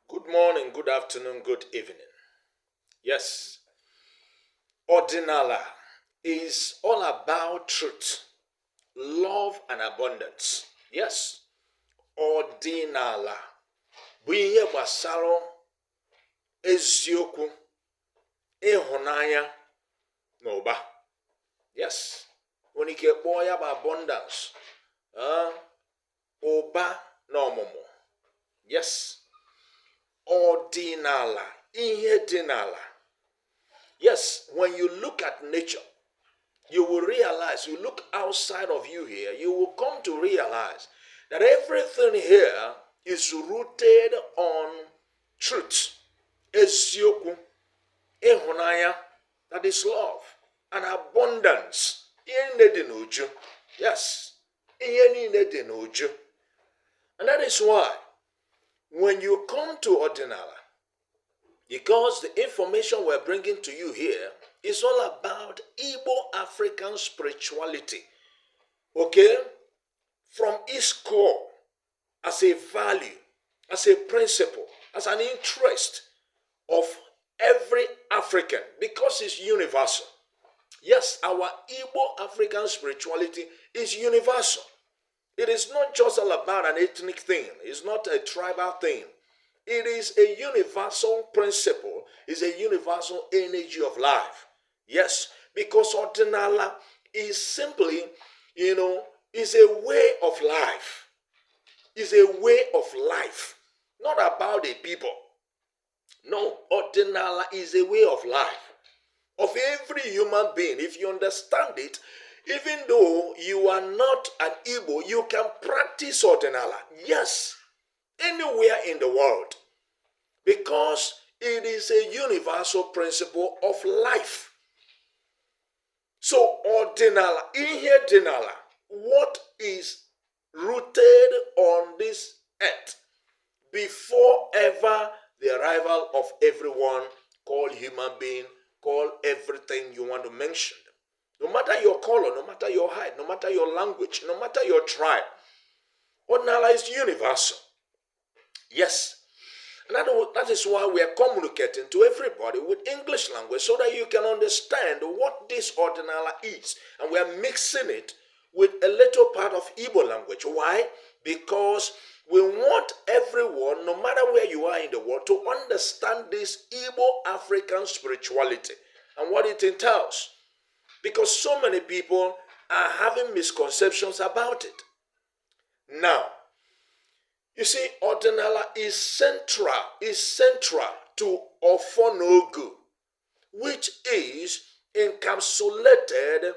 Good morning, good afternoon, good evening. Yes, ODINALA is all about truth, love, and abundance. Yes, ODINALA bụ ihe gbasara eziokwu, ịhụnanya na ụba. Yes, nwere ike kpọọ ya bụ abundance, ụba na ọmụmụ. Yes, ODINALA, ihe dị n'ala. Yes, when you look at nature, you will realize, you look outside of you here, you will come to realize that everything here is rooted on truth, EZIOKWU, IHUNANYA, that is love, and abundance. Ihe niile dị n'uju. Yes, ihe niile dị n'uju. And that is why, when you come to ODINALA, because the information we're bringing to you here is all about Igbo African spirituality. Okay? From its core, as a value, as a principle, as an interest of every African, because it's universal. Yes, our Igbo African spirituality is universal. It is not just all about an ethnic thing. It's not a tribal thing. It is a universal principle. It's a universal energy of life. Yes, because ODINALA is simply, is a way of life. It's a way of life. Not about a people. No, ODINALA is a way of life. Of every human being. If you understand it, even though you are not an Igbo, you can practice ODINALA. Yes, anywhere in the world. Because it is a universal principle of life. So ODINALA, IHUNANYA, what is rooted on this earth before ever the arrival of everyone called human being, call everything you want to mention. No matter your color, no matter your height, no matter your language, no matter your tribe, ODINALA is universal. Yes. And that is why we are communicating to everybody with English language so that you can understand what this ODINALA is. And we are mixing it with a little part of Igbo language. Why? Because we want everyone, no matter where you are in the world, to understand this Igbo African spirituality and what it entails. Because so many people are having misconceptions about it. Now, you see, ODINALA is central to Ofonogu, which is encapsulated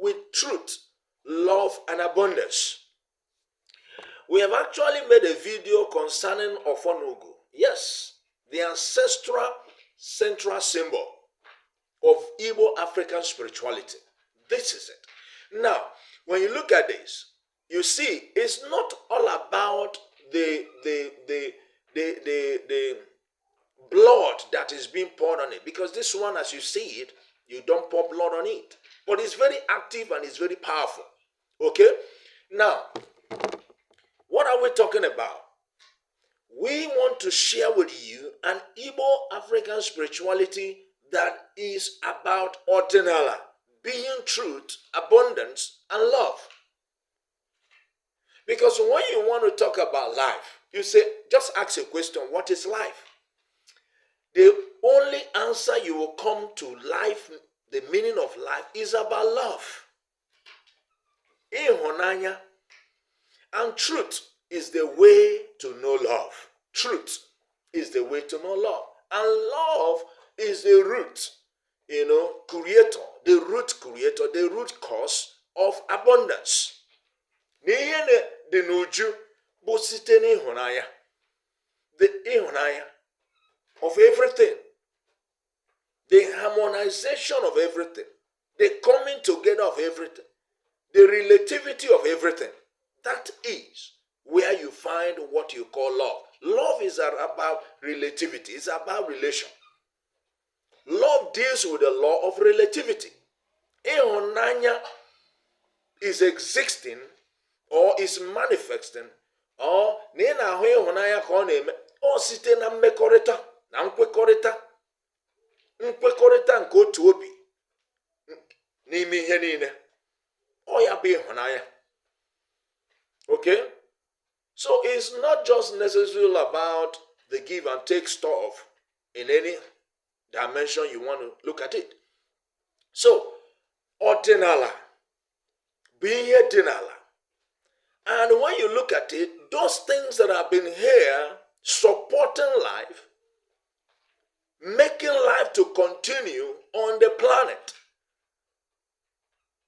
with truth, love, and abundance. We have actually made a video concerning Ofonogu. Yes, the ancestral central symbol of Igbo African spirituality. This is it. Now, when you look at this, you see it's not all about the blood that is being poured on it, because this one, as you see it, you don't pour blood on it, but it's very active and it's very powerful. Okay, now what are we talking about? We want to share with you an Igbo African spirituality that is about ODINALA, being truth, abundance, and love. Because when you want to talk about life, you say, just ask a question, what is life? The only answer you will come to life, the meaning of life, is about love. IHUNANYA. And truth is the way to know love. Truth is the way to know love. And love is the root, creator, the root cause of abundance. N'ihe dị n'uju bụ site n'ịhụnanya, the ịhụnanya of everything, the harmonization of everything, the coming together of everything, the relativity of everything. That is where you find what you call love. Love is about relativity. It's about relation. Love deals with the law of relativity. Ịhụnanya is existing or is manifesting, or na ị na-ahụ ịhụnanya ka ọ na-eme, O site na mmekọrịta na nkwekọrịta nke otu obi n'ime ihe niile. Ọ ya bụ ịhụnanya. Okay? So it's not just necessarily about the give and take stuff in any dimension you want to look at it. So, ordinala, being here dinala. And when you look at it, those things that have been here supporting life, making life to continue on the planet,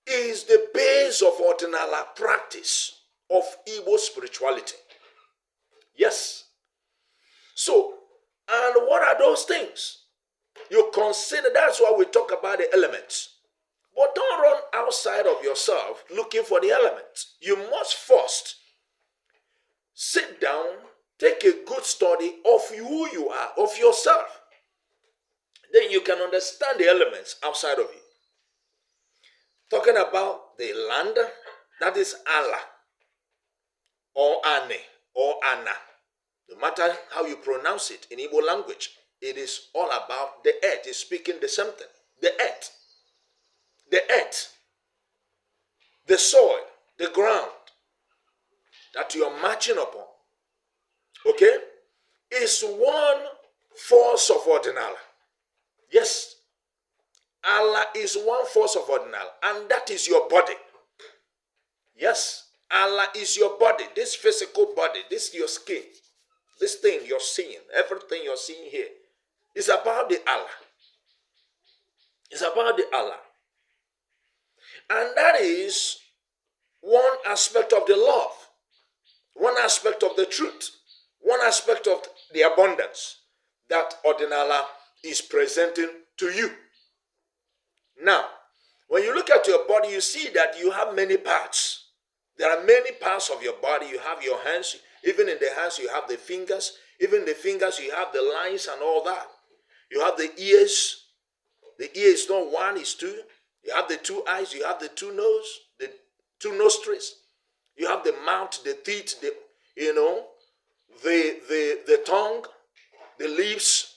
is the base of ordinala practice of Igbo spirituality. Yes. So, and what are those things? You consider, that's why we talk about the elements. But don't run outside of yourself looking for the elements. You must first sit down, take a good study of who you are, of yourself. Then you can understand the elements outside of you. Talking about the land, that is Allah, or Ane, or Anna. No matter how you pronounce it in Igbo language, it is all about the earth. It's speaking the same thing. The earth, the soil, the ground that you are marching upon, okay, is one force of ordinala. Yes, Allah is one force of ordinala, and that is your body. Yes, Allah is your body, this physical body, this your skin, this thing you're seeing, everything you're seeing here is about the Allah. It's about the Allah. And that is one aspect of the love, one aspect of the truth, one aspect of the abundance that ordinala is presenting to you. Now, when you look at your body, you see that you have many parts. There are many parts of your body. You have your hands. Even in the hands, you have the fingers. Even the fingers, you have the lines and all that. You have the ears. The ear is not one, it's two. You have the two eyes. You have the two nose, the two nostrils. You have the mouth, the teeth, the tongue, the lips.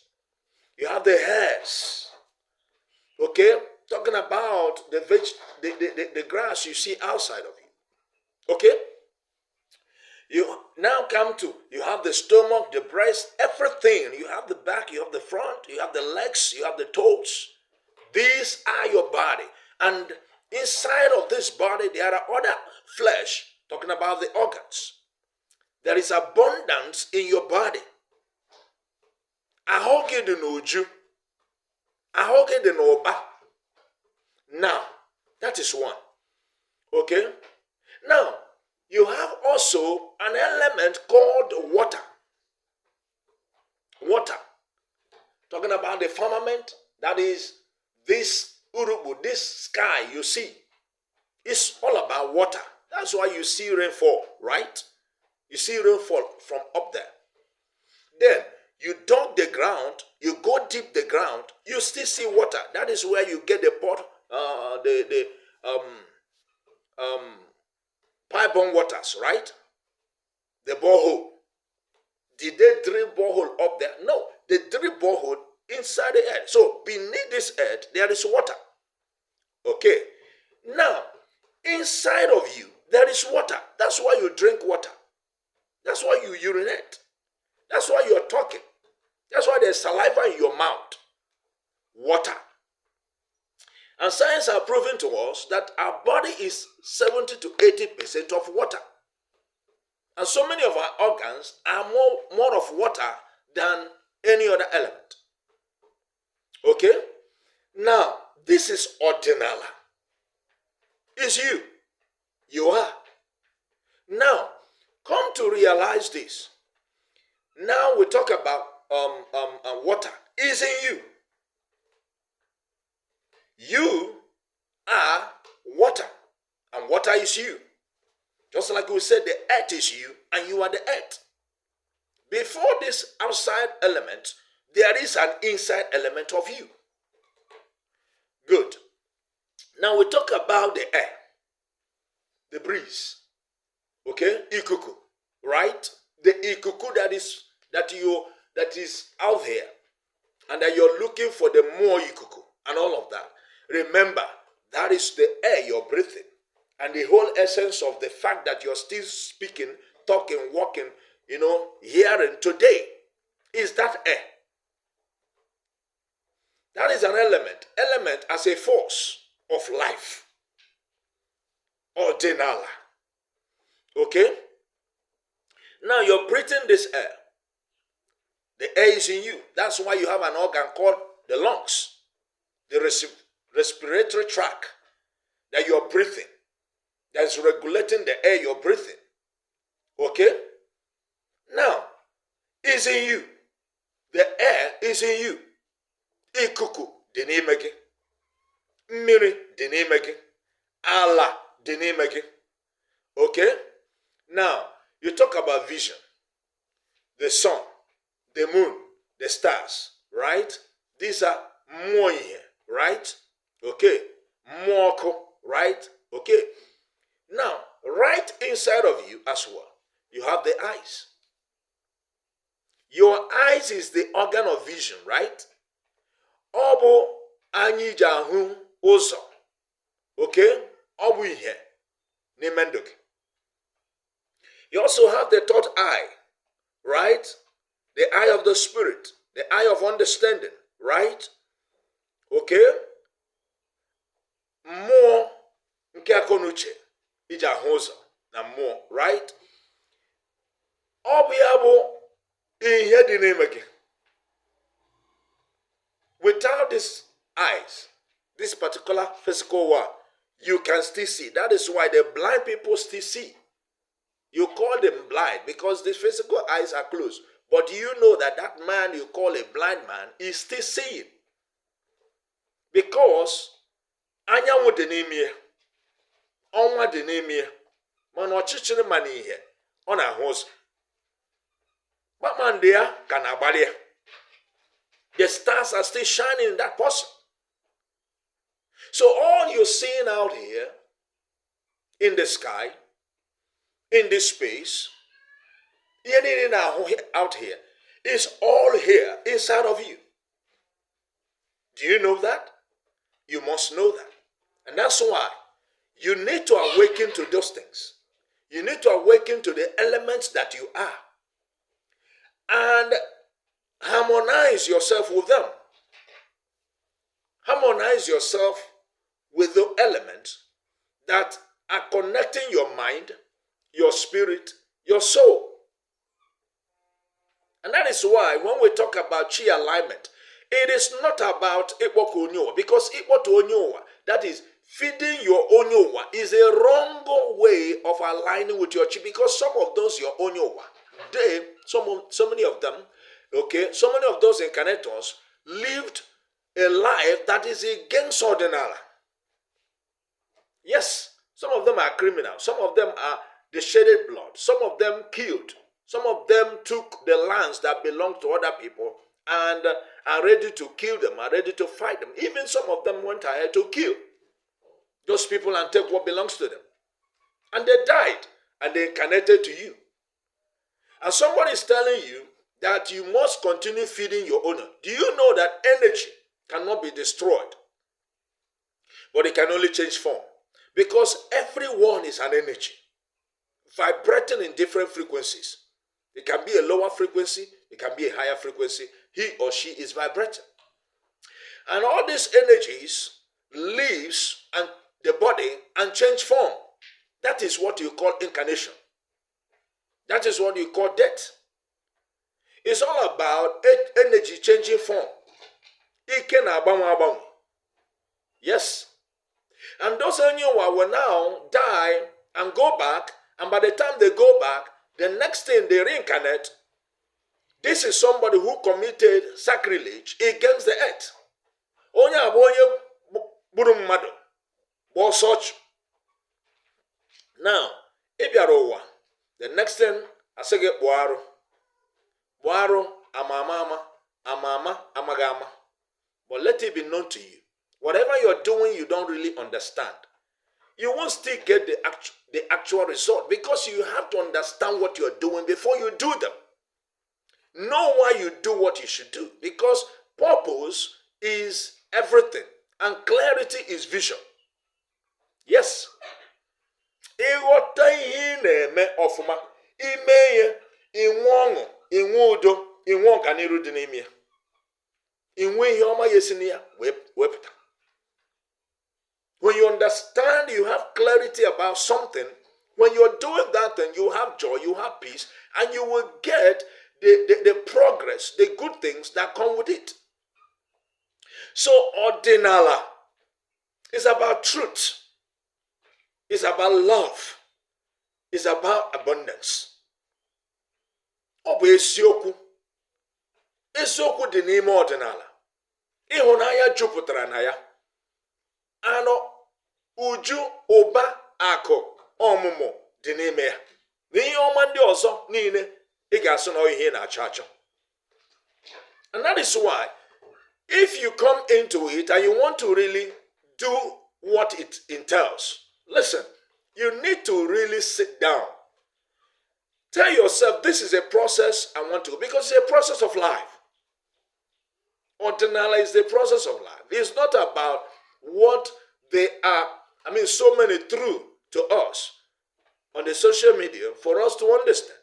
You have the hairs. Okay? Talking about the grass you see outside of you. Okay? You now come to, you have the stomach, the breast, everything. You have the back, you have the front, you have the legs, you have the toes. These are your body. And inside of this body, there are other flesh, talking about the organs. There is abundance in your body. Ahoge de no UJU. Ahoge de no UBA. Now, that is one. Okay? Now, you have also an element called water. Water. Talking about the firmament, that is this urubu, this sky you see. It's all about water. That's why you see rainfall, right? You see rainfall from up there. Then you dug the ground, you go deep the ground, you still see water. That is where you get the pot, pipe-borne waters, right? The borehole. Did they drill borehole up there? No, they drill borehole inside the earth. So beneath this earth, there is water. Okay. Now, inside of you, there is water. That's why you drink water. That's why you urinate. That's why you're talking. That's why there's saliva in your mouth. Water. And science has proven to us that our body is 70 to 80% of water. And so many of our organs are more of water than any other element. Okay? Now, this is ordinala. It's you. You are. Now, come to realize this. Now we talk about water. Is in you. You are water, and water is you. Just like we said, the earth is you, and you are the earth. Before this outside element, there is an inside element of you. Good. Now we talk about the air, the breeze. Okay? Ikuku, right? The ikuku that is that is out there, and that you're looking for the more ikuku and all of that. Remember, that is the air you're breathing. And the whole essence of the fact that you're still speaking, talking, walking, hearing today is that air. That is an element as a force of life. ODINALA. Okay? Now you're breathing this air. The air is in you. That's why you have an organ called the lungs, the respiratory tract that you're breathing, that's regulating the air you're breathing. Okay? Now, it's in you. The air is in you. Ikuku dị n'ime gị. Mmiri dị n'ime gị. Ala dị n'ime gị. Okay? Now, you talk about vision. The sun, the moon, the stars, right? These are more here, right? Okay. More, right? Okay. Now, right inside of you as well, you have the eyes. Your eyes is the organ of vision, right? Obo anyị ji ahụ ụzọ. Okay? Obo ihe n'ime ndụ gị. You also have the third eye, right? The eye of the spirit, the eye of understanding, right? Okay? Mmụọ nke akọnuche iji ahụ ụzọ na mmụọ, right? Ọ bụ ya bụ ihe dị n'ime gị. Without these eyes, this particular physical one, you can still see. That is why the blind people still see. You call them blind because the physical eyes are closed. But do you know that that man you call a blind man is still seeing? Because anyanwụ dị n'ime ya, ọnwa dị n'ime ya, mana ọchịchịrị ma n'ihe, ọ na-ahụ ụzọ. Kpakpando ya ka na-agbali ya. The stars are still shining in that person. So all you're seeing out here, in the sky, in this space, anything out here, is all here inside of you. Do you know that? You must know that. And that's why you need to awaken to those things. You need to awaken to the elements that you are. And harmonize yourself with them. Harmonize yourself with the elements that are connecting your mind, your spirit, your soul. And that is why when we talk about chi alignment, it is not about ikpoku onyowa, because ikpoku onyowa, that is feeding your onyowa, is a wrong way of aligning with your chi, because some of those your onyowa, so many of them, okay, so many of those incarnators lived a life that is against ODINALA. Yes, some of them are criminals. Some of them are the shedded blood. Some of them killed. Some of them took the lands that belonged to other people and are ready to kill them, are ready to fight them. Even some of them went ahead to kill those people and take what belongs to them. And they died and they incarnated to you. And somebody is telling you that you must continue feeding your owner. Do you know that energy cannot be destroyed, but it can only change form? Because everyone is an energy, vibrating in different frequencies. It can be a lower frequency, it can be a higher frequency. He or she is vibrating. And all these energies leaves and the body and change form. That is what you call incarnation. That is what you call death. It's all about energy changing form. Yes. And those Onyowa will now die and go back, and by the time they go back, the next thing they reincarnate, this is somebody who committed sacrilege against the earth. Onya abonye buru mmadu, bo such. Now, Ibiarowa, the next thing, asege boaro. Boaro, amama, amagama. But let it be known to you, whatever you're doing, you don't really understand. You won't still get the actual result, because you have to understand what you're doing before you do them. Know why you do what you should do, because purpose is everything and clarity is vision. Yes. Ịghọta ihe ị na-eme ọfụma, ime ya, inwe ọṅụ, inwe udo, inwe ọganiru dị n'ime ya, inwe ihe ọma ya esi na ya wepụta. When you understand, you have clarity about something, when you're doing that thing, you have joy, you have peace, and you will get the progress, the good things that come with it. So, ODINALA is about truth. It's about love. It's about abundance. Ọ bụ eziokwu. Eziokwu dị n'ime ọdịnala. Ịhụnanya jupụtara na ya. Anọ, uju, ụba, akụ, ọmụmụ dị n'ime ya. Na ihe ọma ndị ọzọ niile ị ga-asị na ihe na-achọ achọ. And that is why, if you come into it and you want to really do what it entails, listen, you need to really sit down. Tell yourself, this is a process I want to go, because it's a process of life. ODINALA is the process of life. It's not about what they are, so many through to us on the social media for us to understand,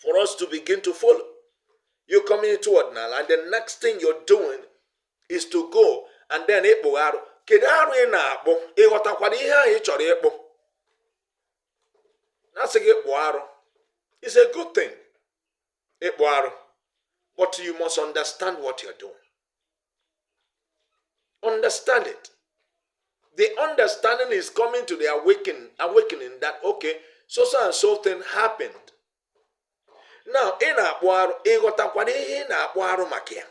for us to begin to follow. You come into ODINALA and the next thing you're doing is to go and then ịkpụ arụ. Kedu arụ ị na-akpụ? Ịghọtakwara ihe ahụ ị chọrọ ịkpụ? Na-asị gị ịkpụ arụ. It's a good thing. Ịkpụ arụ. But you must understand what you're doing. Understand it. The understanding is coming to the awakening that, okay, so and so thing happened. Now, ị na-akpụ arụ, ịghọtakwara ihe ị na-akpụ arụ maka ya.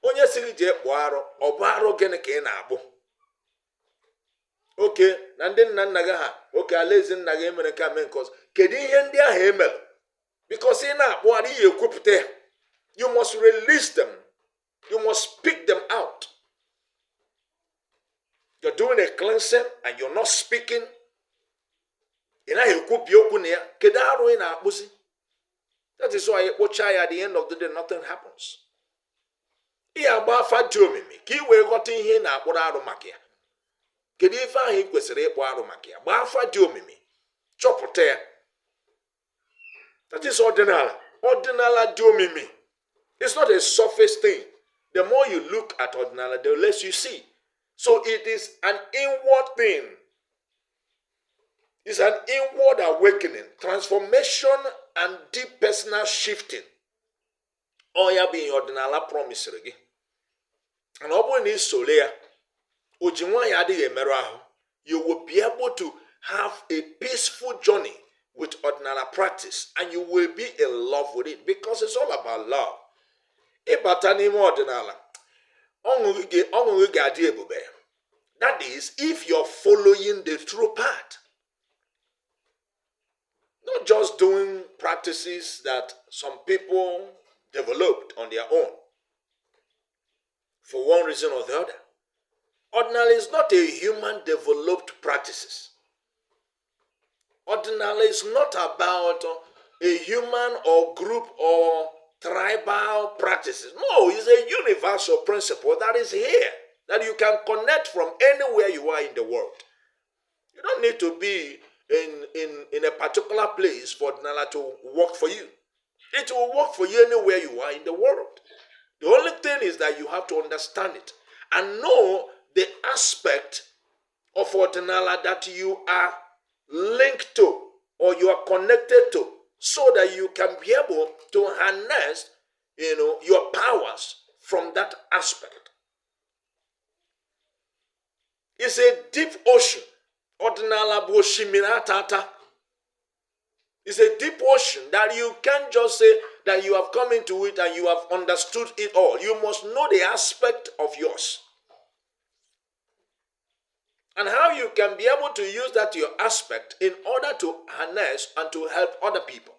Onye siri je kpụ arụ, ọ bụ arụ gịnị ka ị na-akpụ? Oke, na ndị nna nna gị ha, oke alaeze nna gị emere ka mee nke ọzọ. Kedu ihe ndị ahụ emere? Because ị na-akpụ arụ, ihe ekwupụta ya. You must release them. You must speak them out. You're doing a cleansing and you're not speaking. Ị naghị ekwupi okwu na ya. Kedu arụ ị na-akpụzi? That is why at the end of the day, nothing happens. Ị agba afa dị omimi ka ị wee ghọta ihe na-akpụrụ arụ maka ya. Kedu ife ahụ ị kwesịrị ịkpụ arụ maka ya? Gbaa afa dị omimi, chọpụta ya. That is ODINALA. ODINALA dị omimi. It's not a surface thing. The more you look at ODINALA, the less you see. So it is an inward thing. It's an inward awakening, transformation, and deep personal shifting. All ya being ODINALA promise again. And when is solea, you will be able to have a peaceful journey with ODINALA practice, and you will be in love with it, because it's all about love. ODINALA. That is, if you're following the true path. Not just doing practices that some people developed on their own for one reason or the other. ODINALA is not a human developed practices. ODINALA is not about a human or group or tribal practices. No, it's a universal principle that is here, that you can connect from anywhere you are in the world. You don't need to be in a particular place for ODINALA to work for you. It will work for you anywhere you are in the world. The only thing is that you have to understand it and know the aspect of ODINALA that you are linked to or you are connected to, so that you can be able to harness, your powers from that aspect. It's a deep ocean. ODINALA Boshiminatata. It's a deep ocean that you can't just say that you have come into it and you have understood it all. You must know the aspect of yours. And how you can be able to use that your aspect in order to harness and to help other people.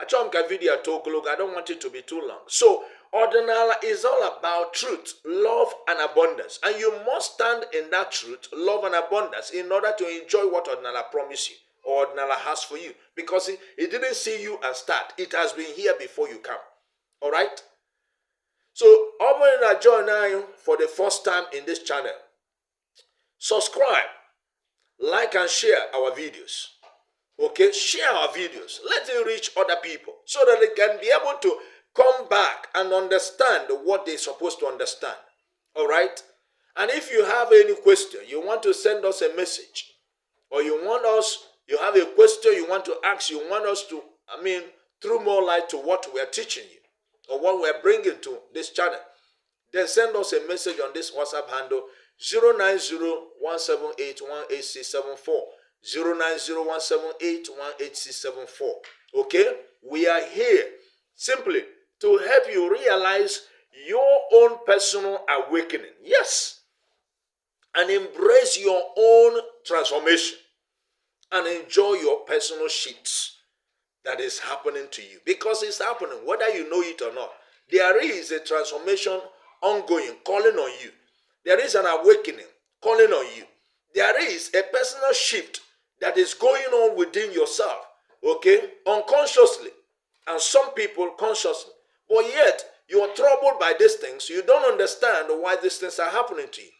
I don't want it to be too long. So, ODINALA is all about truth, love, and abundance. And you must stand in that truth, love, and abundance in order to enjoy what ODINALA promises you. Ordinala has for you. Because it didn't see you and start. It has been here before you come. All right? So, I join now for the first time in this channel. Subscribe, like and share our videos. Okay, share our videos. Let it reach other people so that they can be able to come back and understand what they're supposed to understand. All right? And if you have any question, you want to send us a message, or you have a question you want to ask, you want us to, throw more light to what we are teaching you, or what we are bringing to this channel, then send us a message on this WhatsApp handle, 090-178-18674. 090-178-18674. Okay? We are here simply to help you realize your own personal awakening. Yes. And embrace your own transformation. And enjoy your personal shifts that is happening to you. Because it's happening, whether you know it or not. There is a transformation ongoing, calling on you. There is an awakening calling on you. There is a personal shift that is going on within yourself, okay, unconsciously, and some people consciously. But yet, you are troubled by these things. You don't understand why these things are happening to you,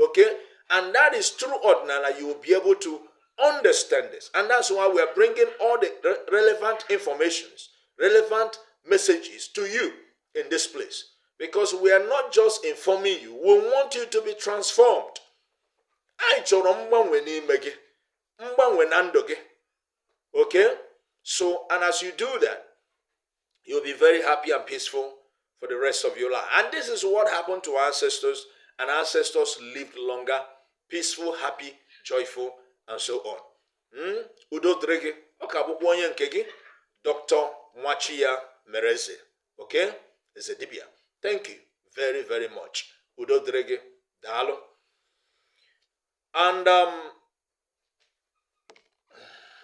okay? And that is through Ordinala, you will be able to understand this. And that's why we are bringing all the relevant informations, relevant messages to you in this place. Because we are not just informing you, we want you to be transformed. Okay? So, and as you do that, you'll be very happy and peaceful for the rest of your life. And this is what happened to our ancestors, and our ancestors lived longer, peaceful, happy, joyful, and so on. Udo drege, okabukwanyen kegi, Dr. Mwachia Mereze. Okay? Zedibia. Thank you very, very much. Udo drege, dalo. And